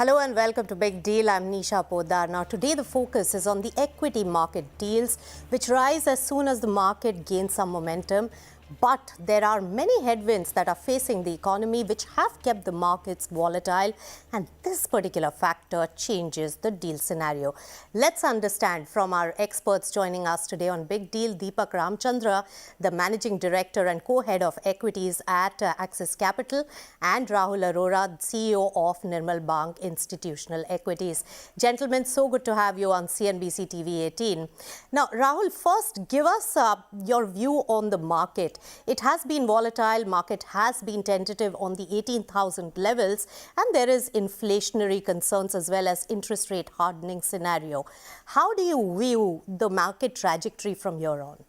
Hello and welcome to Big Deal. I'm Nisha Poddar. Now today the focus is on the equity market deals which rise as soon as the market gains some momentum. But there are many headwinds that are facing the economy which have kept the markets volatile, and this particular factor changes the deal scenario. Let's understand from our experts joining us today on Big Deal, Deepak Ramachandra, the Managing Director and Co-Head of Equities at Axis Capital, and Rahul Arora, CEO of Nirmal Bang Institutional Equities. Gentlemen, so good to have you on CNBC-TV18. Now, Rahul, first give us your view on the market. It has been volatile, market has been tentative on the 18,000 levels, and there is inflationary concerns as well as interest rate hardening scenario. How do you view the market trajectory from here on?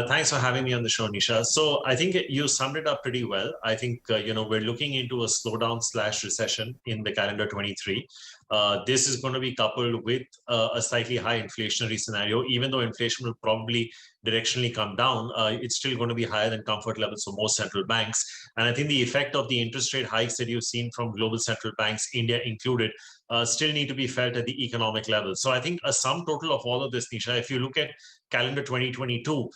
Thanks for having me on the show, Nisha. So I think you summed it up pretty well. I think, we're looking into a slowdown/recession in the calendar 23. This is going to be coupled with a slightly high inflationary scenario. Even though inflation will probably directionally come down, it's still going to be higher than comfort levels for most central banks. And I think the effect of the interest rate hikes that you've seen from global central banks, India included, still need to be felt at the economic level. So I think a sum total of all of this, Nisha, if you look at calendar 2022,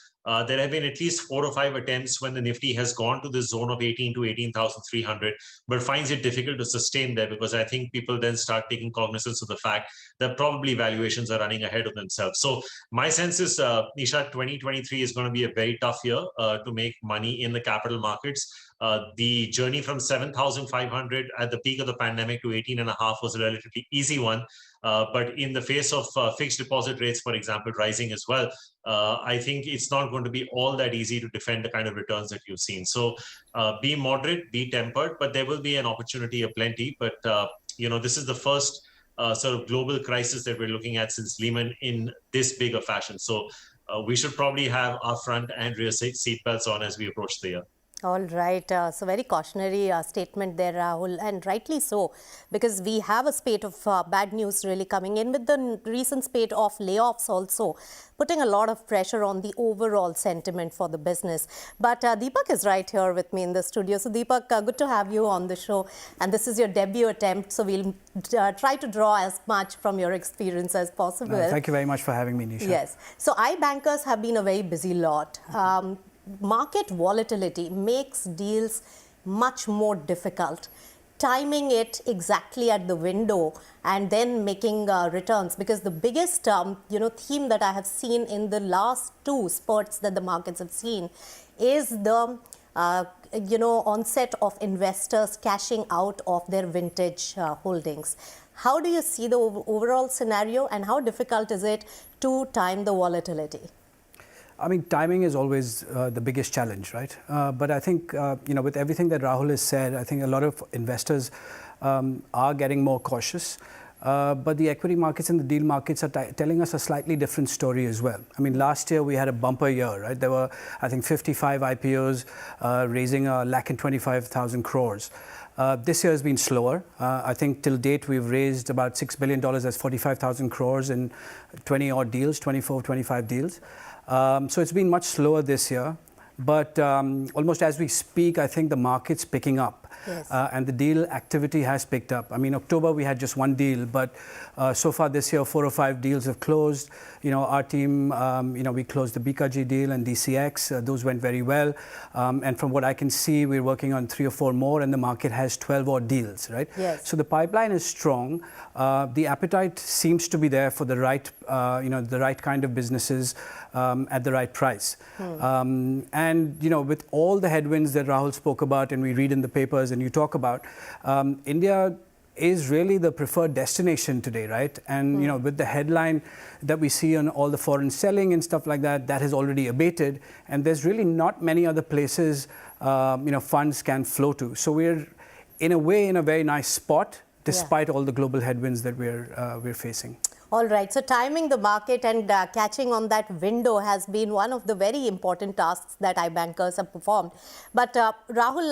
there have been at least 4 or 5 attempts when the Nifty has gone to this zone of 18 to 18,300, but finds it difficult to sustain there because I think people then start taking cognizance of the fact that probably valuations are running ahead of themselves. So my sense is, Nisha, 2023 is going to be a very tough year to make money in the capital markets. The journey from 7,500 at the peak of the pandemic to 18.5 was a relatively easy one. But in the face of fixed deposit rates, for example, rising as well, I think it's not going to be all that easy to defend the kind of returns that you've seen. So be moderate, be tempered, but there will be an opportunity aplenty. But, this is the first sort of global crisis that we're looking at since Lehman in this big a fashion. So we should probably have our front and rear seatbelts on as we approach the year. All right. So very cautionary statement there, Rahul, and rightly so, because we have a spate of bad news really coming in with the recent spate of layoffs also, putting a lot of pressure on the overall sentiment for the business. But Deepak is right here with me in the studio. So Deepak, good to have you on the show. And this is your debut attempt, so we'll try to draw as much from your experience as possible. Thank you very much for having me, Nisha. Yes. So iBankers have been a very busy lot. Market volatility makes deals much more difficult. Timing it exactly at the window and then making returns, because the biggest theme that I have seen in the last 2 spurts that the markets have seen is the onset of investors cashing out of their vintage holdings. How do you see the overall scenario, and how difficult is it to time the volatility? I mean, timing is always the biggest challenge, right? But I think, with everything that Rahul has said, I think a lot of investors are getting more cautious. But the equity markets and the deal markets are telling us a slightly different story as well. I mean, last year we had a bumper year, right? There were, I think, 55 IPOs raising 1,25,000 crores. This year has been slower. I think till date we've raised about $6 billion, that's 45,000 crores in 20-odd deals, 24, 25 deals. So it's been much slower this year, but almost as we speak, I think the market's picking up. Yes. And the deal activity has picked up. I mean, October we had just 1 deal, but so far this year 4 or 5 deals have closed. Our team, we closed the BKG deal and DCX. Those went very well. And from what I can see, we're working on 3 or 4 more, and the market has 12 odd deals, right? Yes. So the pipeline is strong. The appetite seems to be there for the right, the right kind of businesses at the right price. And, with all the headwinds that Rahul spoke about and we read in the papers and you talk about, India is really the preferred destination today, right? And, with the headline that we see on all the foreign selling and stuff like that, that has already abated. And there's really not many other places, funds can flow to. So we're, in a way, in a very nice spot, despite all the global headwinds that we're facing. All right. So timing the market and catching on that window has been one of the very important tasks that iBankers have performed. But Rahul,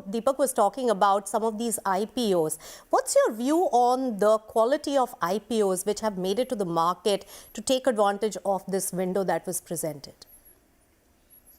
Deepak was talking about some of these IPOs. What's your view on the quality of IPOs which have made it to the market to take advantage of this window that was presented?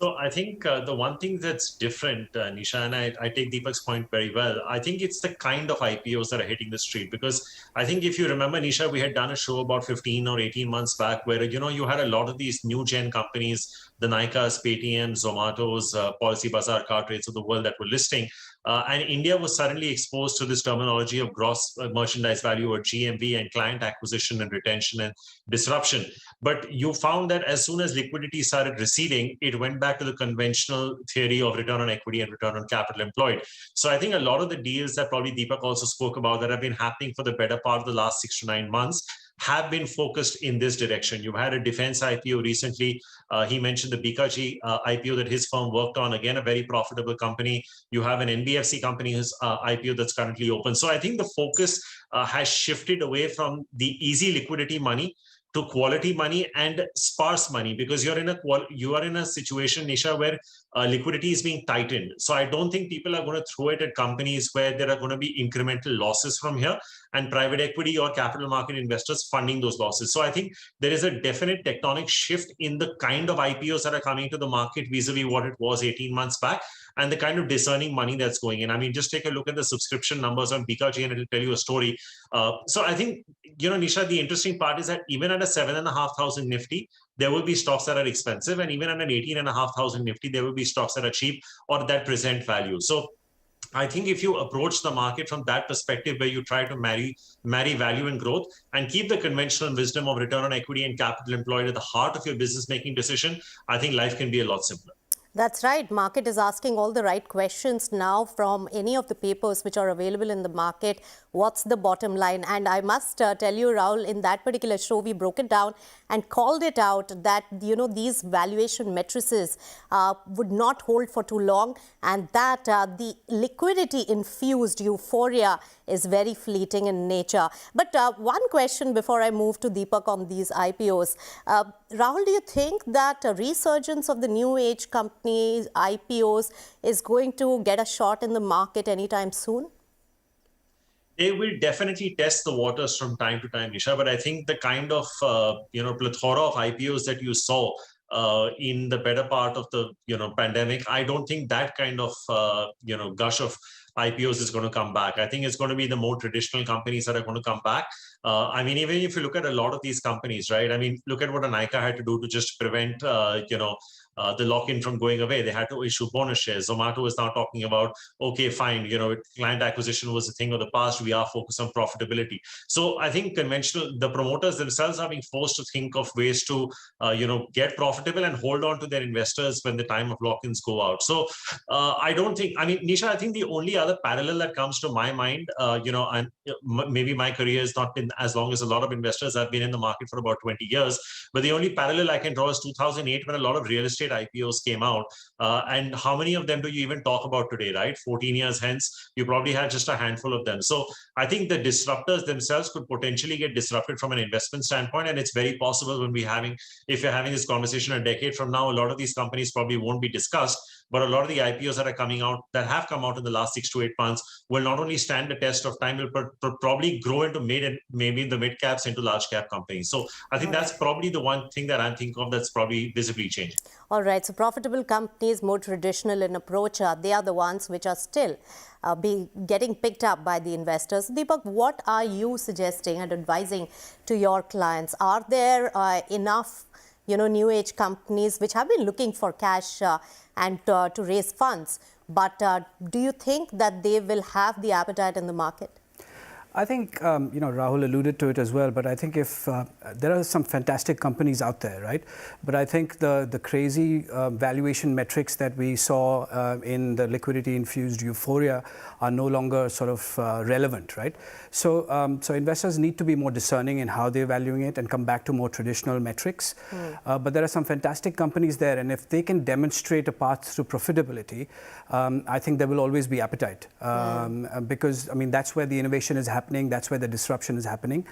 So I think the one thing that's different, Nisha, and I take Deepak's point very well. I think it's the kind of IPOs that are hitting the street, because I think if you remember, Nisha, we had done a show about 15 or 18 months back where, you had a lot of these new gen companies, the Nykas, Paytm, Zomato's, Policy Bazaar, car trades of the world that were listing. And India was suddenly exposed to this terminology of gross merchandise value, or GMV, and client acquisition and retention and disruption. But you found that as soon as liquidity started receding, it went back to the conventional theory of return on equity and return on capital employed. So I think a lot of the deals that probably Deepak also spoke about that have been happening for the better part of the last 6 to 9 months have been focused in this direction. You've had a defense IPO recently. He mentioned the BKG IPO that his firm worked on, again, a very profitable company. You have an NBFC company whose IPO that's currently open. So I think the focus has shifted away from the easy liquidity money to quality money and sparse money, because you are in a situation, Nisha, where liquidity is being tightened. So I don't think people are going to throw it at companies where there are going to be incremental losses from here, and private equity or capital market investors funding those losses. So I think there is a definite tectonic shift in the kind of IPOs that are coming to the market vis-a-vis what it was 18 months back, and the kind of discerning money that's going in. I mean, just take a look at the subscription numbers on BKG and it'll tell you a story. So I think, Nisha, the interesting part is that even at a 7,500 Nifty, there will be stocks that are expensive, and even at an 18,500 Nifty, there will be stocks that are cheap or that present value. So I think if you approach the market from that perspective, where you try to marry value and growth and keep the conventional wisdom of return on equity and capital employed at the heart of your business making decision, I think life can be a lot simpler. That's right. Market is asking all the right questions now from any of the papers which are available in the market. What's the bottom line? And I must tell you, Rahul, in that particular show, we broke it down and called it out that, these valuation matrices would not hold for too long, and that the liquidity-infused euphoria is very fleeting in nature. But one question before I move to Deepak on these IPOs. Rahul, do you think that a resurgence of the new age companies, IPOs, is going to get a shot in the market anytime soon? They will definitely test the waters from time to time, Nisha. But I think the kind of plethora of IPOs that you saw in the better part of the pandemic, I don't think that kind of gush of IPOs is going to come back. I think it's going to be the more traditional companies that are going to come back. I mean, even if you look at a lot of these companies, right? I mean, look at what a Nykaa had to do to just prevent the lock-in from going away. They had to issue bonus shares. Zomato is now talking about, okay, fine, client acquisition was a thing of the past. We are focused on profitability. So I think the promoters themselves are being forced to think of ways to, get profitable and hold on to their investors when the time of lock-ins go out. So Nisha, I think the only other parallel that comes to my mind, and maybe my career has not been as long as a lot of investors. I've been in the market for about 20 years, but the only parallel I can draw is 2008, when a lot of real estate IPOs came out. And how many of them do you even talk about today, right? 14 years hence, you probably had just a handful of them. So I think the disruptors themselves could potentially get disrupted from an investment standpoint. And it's very possible if you're having this conversation a decade from now, a lot of these companies probably won't be discussed. But a lot of the IPOs that have come out in the last 6 to 8 months will not only stand the test of time, will probably grow into maybe the mid caps into large cap companies. So I think that's probably the one thing that I'm thinking of that's probably visibly changing. All right. So profitable companies, more traditional in approach, they are the ones which are still getting picked up by the investors. Deepak, what are you suggesting and advising to your clients? Are there enough new age companies which have been looking for cash and to raise funds, but do you think that they will have the appetite in the market? I think, Rahul alluded to it as well, but I think if there are some fantastic companies out there, right? But I think the crazy valuation metrics that we saw in the liquidity-infused euphoria are no longer sort of relevant, right? So investors need to be more discerning in how they're valuing it and come back to more traditional metrics. But there are some fantastic companies there, and if they can demonstrate a path to profitability, I think there will always be appetite because, I mean, that's where the innovation is happening. happening, that's where the disruption is happening.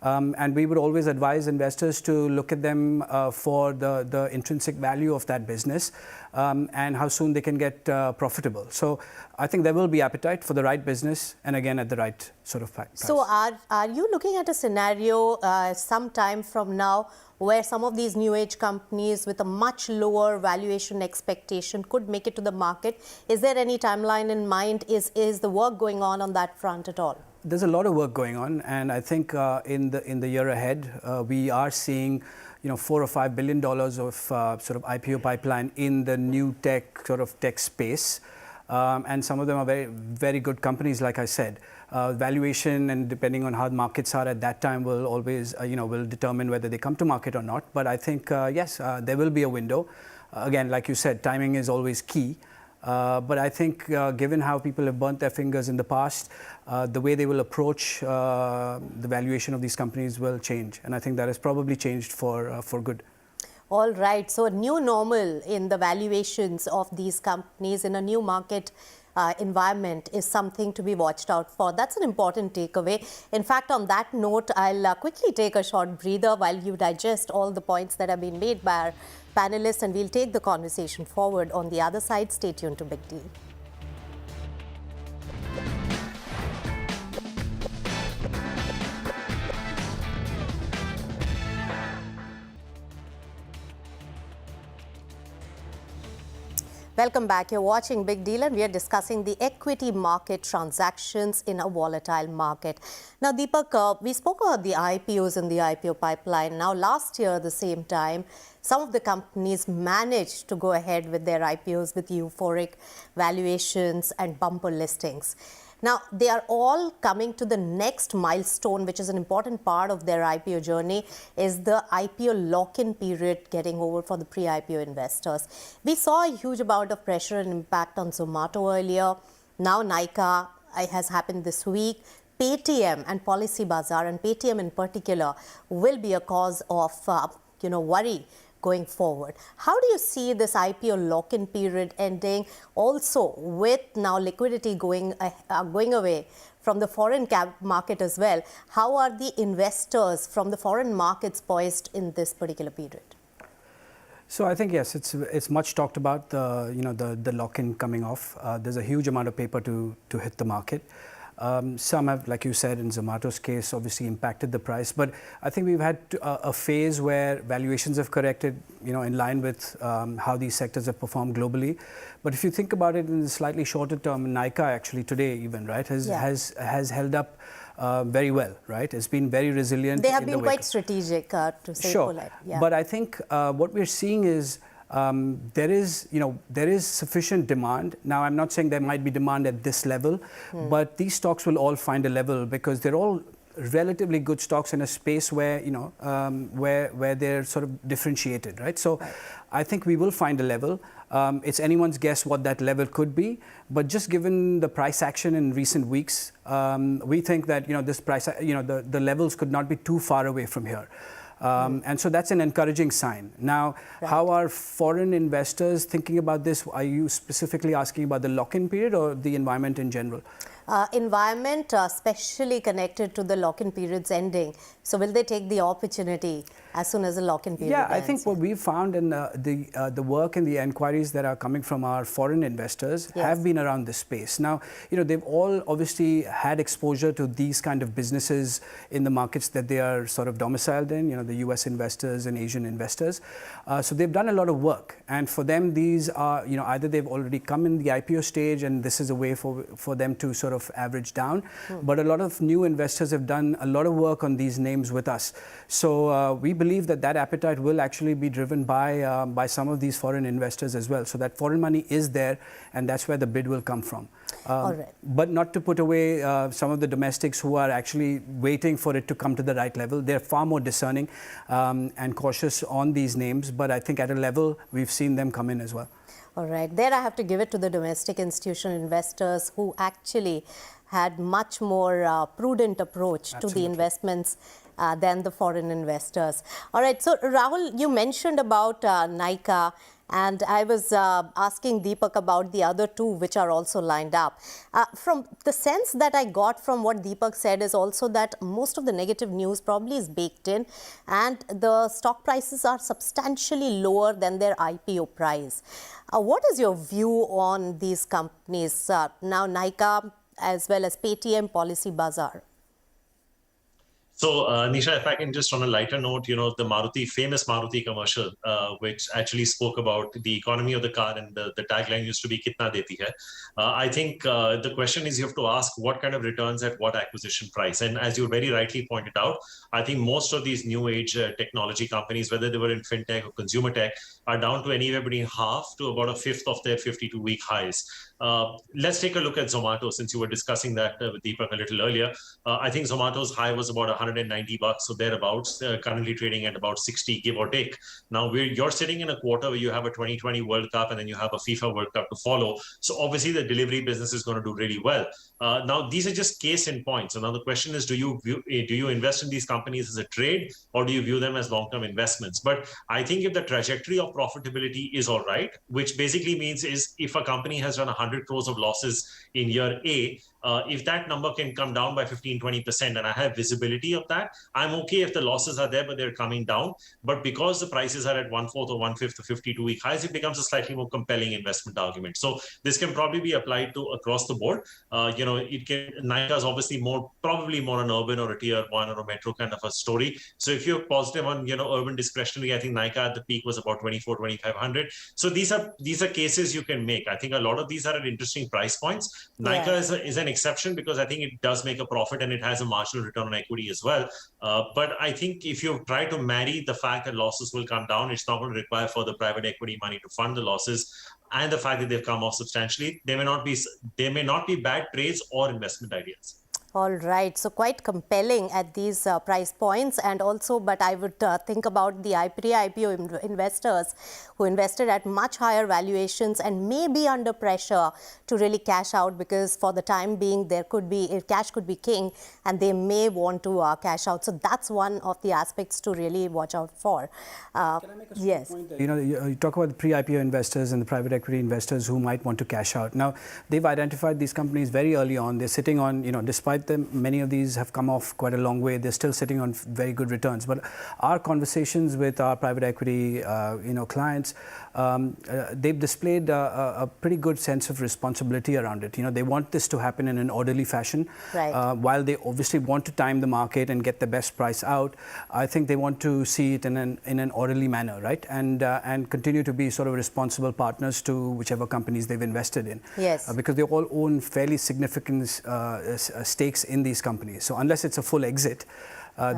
And we would always advise investors to look at them for the intrinsic value of that business and how soon they can get profitable. So I think there will be appetite for the right business and again at the right sort of price. So are you looking at a scenario some time from now where some of these new age companies with a much lower valuation expectation could make it to the market? Is there any timeline in mind? Is the work going on that front at all? There's a lot of work going on, and I think in the year ahead, we are seeing, $4 or $5 billion of sort of IPO pipeline in the new tech space, and some of them are very, very good companies, like I said. Valuation and depending on how the markets are at that time will always, will determine whether they come to market or not. But I think yes, there will be a window. Again, like you said, timing is always key. But I think given how people have burnt their fingers in the past, the way they will approach the valuation of these companies will change. And I think that has probably changed for good. All right. So a new normal in the valuations of these companies in a new market environment is something to be watched out for. That's an important takeaway. In fact, on that note, I'll quickly take a short breather while you digest all the points that have been made by our panelists, and we'll take the conversation forward on the other side. Stay tuned to Big Deal. Welcome back. You're watching Big Deal and we are discussing the equity market transactions in a volatile market. Now, Deepak, we spoke about the IPOs and the IPO pipeline. Now, last year, at the same time, some of the companies managed to go ahead with their IPOs with euphoric valuations and bumper listings. Now, they are all coming to the next milestone, which is an important part of their IPO journey, is the IPO lock-in period getting over for the pre-IPO investors. We saw a huge amount of pressure and impact on Zomato earlier. Now, Nykaa has happened this week. Paytm and Policy Bazaar, and Paytm in particular, will be a cause of worry going forward. How do you see this IPO lock-in period ending? Also, with now liquidity going away from the foreign market as well, how are the investors from the foreign markets poised in this particular period? So I think yes, it's much talked about the lock-in coming off. There's a huge amount of paper to hit the market. Some have, like you said, in Zomato's case, obviously impacted the price. But I think we've had a phase where valuations have corrected, in line with how these sectors have performed globally. But if you think about it in a slightly shorter term, Nykaa actually today even, right, has held up very well, right? It's been very resilient. They have been quite strategic, to say polite. Yeah. But I think what we're seeing is there is sufficient demand. Now, I'm not saying there might be demand at this level, but these stocks will all find a level because they're all relatively good stocks in a space where where they're sort of differentiated, right? So, I think we will find a level. It's anyone's guess what that level could be, but just given the price action in recent weeks, we think that this price, the levels could not be too far away from here. And so that's an encouraging sign. Now, how are foreign investors thinking about this? Are you specifically asking about the lock-in period or the environment in general? Environment, especially connected to the lock-in periods ending. So will they take the opportunity as soon as the lock-in period ends? I think what we've found in the work and the inquiries that are coming from our foreign investors have been around this space. Now, they've all obviously had exposure to these kind of businesses in the markets that they are sort of domiciled in, the US investors and Asian investors. So they've done a lot of work. And for them, these are, either they've already come in the IPO stage and this is a way for them to sort of average down. But a lot of new investors have done a lot of work on these names with us. So we believe that appetite will actually be driven by some of these foreign investors as well. So that foreign money is there, and that's where the bid will come from. All right. But not to put away some of the domestics who are actually waiting for it to come to the right level. They're far more discerning and cautious on these names. But I think at a level, we've seen them come in as well. All right. There I have to give it to the domestic institutional investors who actually had much more prudent approach to the investments than the foreign investors. All right. So, Rahul, you mentioned about Nykaa And I was asking Deepak about the other two, which are also lined up. From the sense that I got from what Deepak said is also that most of the negative news probably is baked in, and the stock prices are substantially lower than their IPO price. What is your view on these companies, now Nykaa as well as Paytm, Policy Bazaar? So, Nisha, if I can just on a lighter note, the famous Maruti commercial, which actually spoke about the economy of the car, and the tagline used to be "Kitna deti hai." I think the question is you have to ask what kind of returns at what acquisition price. And as you very rightly pointed out, I think most of these new age technology companies, whether they were in fintech or consumer tech, are down to anywhere between half to about a fifth of their 52-week highs. Let's take a look at Zomato, since you were discussing that with Deepak a little earlier. I think Zomato's high was about $190 or thereabouts, currently trading at about 60, give or take. Now, you're sitting in a quarter where you have a 2020 World Cup and then you have a FIFA World Cup to follow. So obviously the delivery business is going to do really well. Now, these are just case in points. So now the question is, do you invest in these companies as a trade, or do you view them as long-term investments? But I think if the trajectory of profitability is all right, which basically means is if a company has done 100 crores of losses in year A, if that number can come down by 15-20%, and I have visibility of that, I'm okay if the losses are there, but they're coming down. But because the prices are at 1/4 or 1/5 of 52-week highs, it becomes a slightly more compelling investment argument. So this can probably be applied to across the board. Nykaa is obviously probably more an urban or a tier 1 or a metro kind of a story. So if you're positive on, urban discretionary, I think Nykaa at the peak was about 2,400-2,500. So these are cases you can make. I think a lot of these are at interesting price points. Nykaa is an exception because I think it does make a profit and it has a marginal return on equity as well. But I think if you try to marry the fact that losses will come down, it's not going to require further private equity money to fund the losses, and the fact that they've come off substantially, they may not be bad trades or investment ideas. All right, so quite compelling at these price points, and also, but I would think about the IPO investors who invested at much higher valuations and may be under pressure to really cash out, because for the time being cash could be king and they may want to cash out. So that's one of the aspects to really watch out for. Can I make a point there? You talk about the pre-IPO investors and the private equity investors who might want to cash out. Now, they've identified these companies very early on. They're sitting on, despite them, many of these have come off quite a long way. They're still sitting on very good returns. But our conversations with our private equity, clients, they've displayed a pretty good sense of responsibility around it. They want this to happen in an orderly fashion. Right. While they obviously want to time the market and get the best price out, I think they want to see it in an orderly manner, right? And continue to be sort of responsible partners to whichever companies they've invested in. Yes. Because they all own fairly significant stakes in these companies. So unless it's a full exit,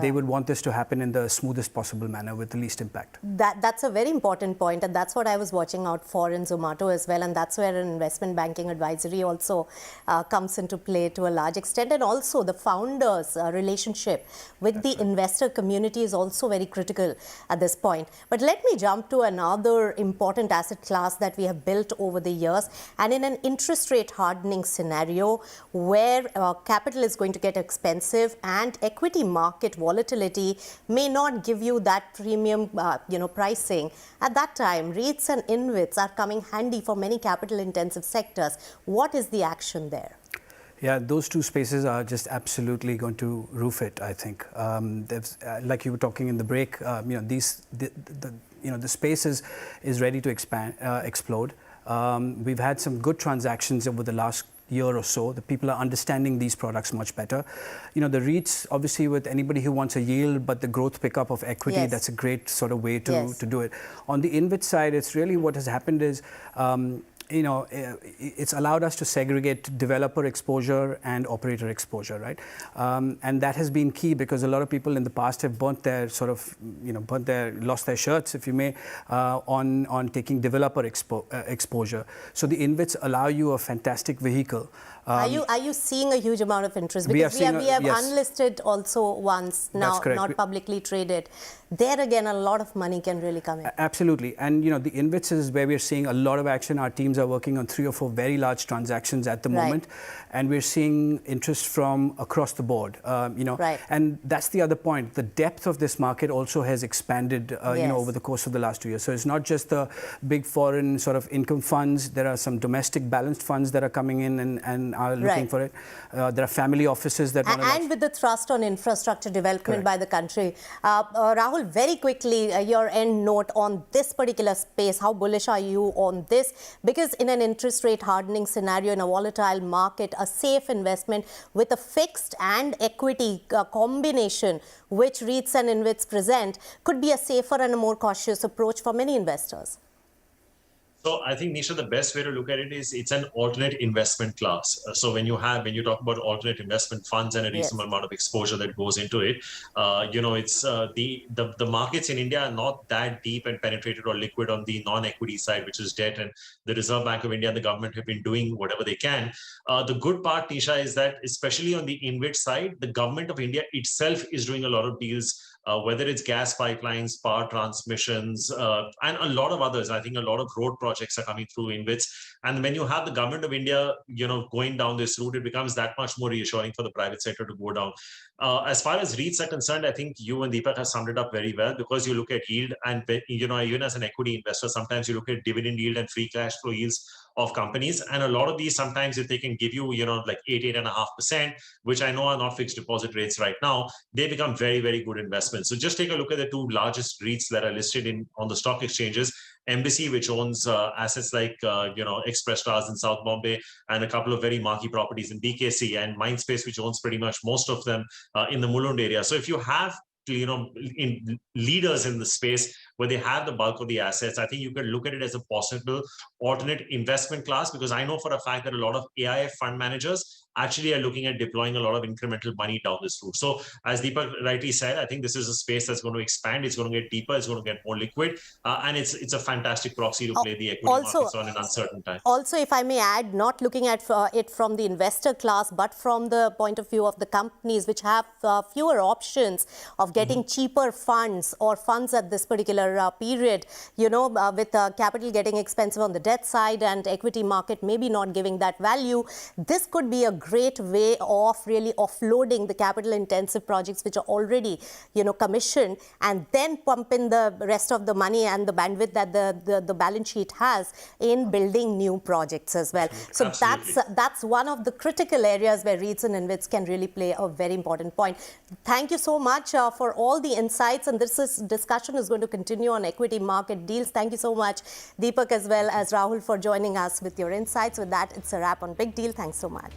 they would want this to happen in the smoothest possible manner with the least impact. That's a very important point, and that's what I was watching out for in Zomato as well, and that's where an investment banking advisory also comes into play to a large extent. And also the founders' relationship with the investor community is also very critical at this point. But let me jump to another important asset class that we have built over the years, and in an interest rate hardening scenario where capital is going to get expensive and equity market volatility may not give you that premium pricing. At that time, REITs and InvITs are coming handy for many capital intensive sectors. What is the action there? Yeah, those two spaces are just absolutely going to roof it, I think. Like you were talking in the break, the space is ready to explode. We've had some good transactions over the last year or so. The people are understanding these products much better. The REITs, obviously, with anybody who wants a yield, but the growth pickup of equity, that's a great sort of way to do it. On the InvIT side, it's really what has happened is, it's allowed us to segregate developer exposure and operator exposure, right? And that has been key because a lot of people in the past have lost their shirts, if you may, on taking developer exposure. So the InvITs allow you a fantastic vehicle. Are you seeing a huge amount of interest? Because we have unlisted also ones now, not publicly traded. There again, a lot of money can really come in. Absolutely. And the InvITs is where we're seeing a lot of action. Our teams are working on 3 or 4 very large transactions at the moment, and we're seeing interest from across the board. And that's the other point. The depth of this market also has expanded, over the course of the last 2 years. So it's not just the big foreign sort of income funds. There are some domestic balanced funds that are coming in and are looking for it. There are family offices that and with the thrust on infrastructure development by the country. Rahul, very quickly, your end note on this particular space. How bullish are you on this? Because in an interest rate hardening scenario, in a volatile market, a safe investment with a fixed and equity combination, which REITs and InvITs present, could be a safer and a more cautious approach for many investors. So I think, Nisha, the best way to look at it is it's an alternate investment class. So when you talk about alternate investment funds and a reasonable amount of exposure that goes into it, it's the markets in India are not that deep and penetrated or liquid on the non-equity side, which is debt. And the Reserve Bank of India and the government have been doing whatever they can. The good part, Nisha, is that especially on the InvIT side, the government of India itself is doing a lot of deals, whether it's gas pipelines, power transmissions, and a lot of others. I think a lot of road projects are coming through InvITs. And when you have the government of India, going down this route, it becomes that much more reassuring for the private sector to go down. As far as REITs are concerned, I think you and Deepak have summed it up very well, because you look at yield and, even as an equity investor, sometimes you look at dividend yield and free cash flow yields of companies. And a lot of these, sometimes if they can give you, like 8.5%, which I know are not fixed deposit rates right now, they become very, very good investments. So just take a look at the 2 largest REITs that are listed on the stock exchanges. Embassy, which owns assets like, Express Towers in South Bombay and a couple of very marquee properties in BKC, and Mindspace, which owns pretty much most of them in the Mulund area. So if you have in leaders in the space where they have the bulk of the assets, I think you can look at it as a possible alternate investment class, because I know for a fact that a lot of AIF fund managers actually are looking at deploying a lot of incremental money down this route. So as Deepak rightly said, I think this is a space that's going to expand. It's going to get deeper. It's going to get more liquid. And it's a fantastic proxy to play the equity markets on an uncertain time. Also, if I may add, not looking at it from the investor class, but from the point of view of the companies which have fewer options of getting cheaper funds or funds at this particular period, with capital getting expensive on the debt side and equity market maybe not giving that value, this could be a great way of really offloading the capital intensive projects which are already, commissioned, and then pump in the rest of the money and the bandwidth that the balance sheet has in building new projects as well. So that's one of the critical areas where REITs and InvITs can really play a very important point. Thank you so much for all the insights, and this discussion is going to continue on equity market deals. Thank you so much, Deepak, as well as Rahul, for joining us with your insights. With that, it's a wrap on Big Deal. Thanks so much.